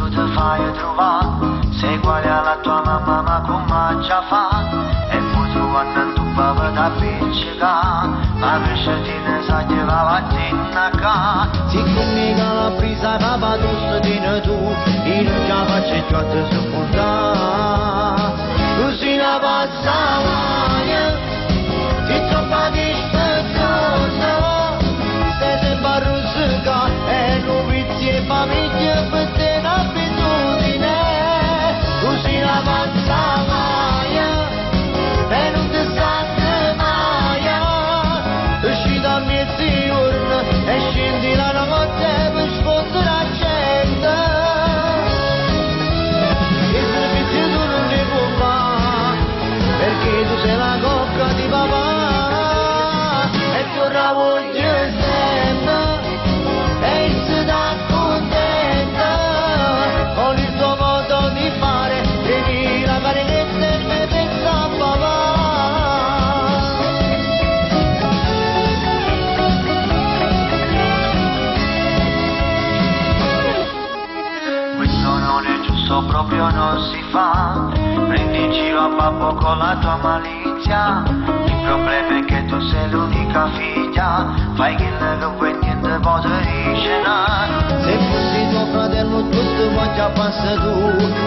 tu ti fai trovare, sei uguale alla tua mamma ma come già fa, e poi trovando tu papà da appiccica, la pesciatina sa che va mattina qua, siccome che la presa capa tu stai tu, io non ce la faccio più a te sopportare, così la pazza vai, ti troppa dispettosa, stai sempre a rosica, e non vizi e famiglia per te un'abitudine, così la pazza vai, e non ti stanno mai, esci da mezzogiorno e scendi la notte per sfottere la gente, che servizi tu non ne puoi fare, perché tu sei la cocca di papà, e tu la voglio sempre, e si dà contenta, con il tuo modo di fare, devi la carinetta e me pensa a papà. Questo non è giusto, proprio non si fa, prendi in giro a babbo con la tua malizia, il problema è che tu sei l'unica figlia, fai quello che vuoi, niente può te ricenare, se fossi tuo fratello tutto qua già passa tu,